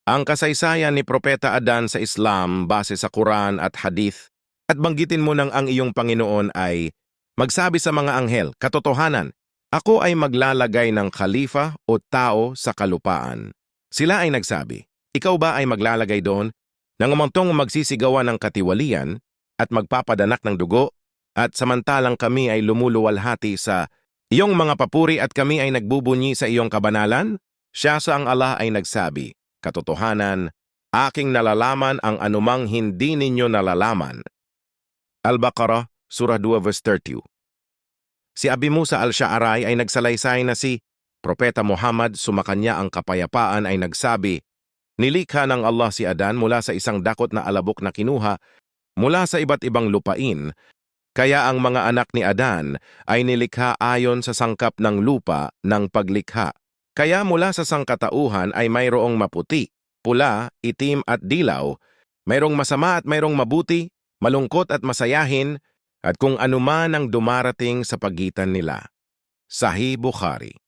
ang kasaysayan ni Propeta Adan sa Islam base sa Quran at Hadith at banggitin mo ng ang iyong Panginoon ay magsabi sa mga anghel, katotohanan, ako ay maglalagay ng khalifa o tao sa kalupaan. Sila ay nagsabi, ikaw ba ay maglalagay doon nang umangtong magsisigawan ng katiwalian at magpapadanak ng dugo at samantalang kami ay lumuluwalhati sa iyong mga papuri at kami ay nagbubunyi sa iyong kabanalan? Siya sa ang Allah ay nagsabi, katotohanan, aking nalalaman ang anumang hindi ninyo nalalaman. Al-Baqarah, Surah 2, verse 30. Si Abi Musa al-Sha'aray ay nagsalaysay na si Propeta Muhammad sumakanya ang kapayapaan ay nagsabi, nilikha ng Allah si Adan mula sa isang dakot na alabok na kinuha mula sa iba't ibang lupain, kaya ang mga anak ni Adan ay nilikha ayon sa sangkap ng lupa ng paglikha. Kaya mula sa sangkatauhan ay mayroong maputi, pula, itim at dilaw, mayroong masama at mayroong mabuti, malungkot at masayahin, at kung anuman ang dumarating sa pagitan nila. Sahih Bukhari.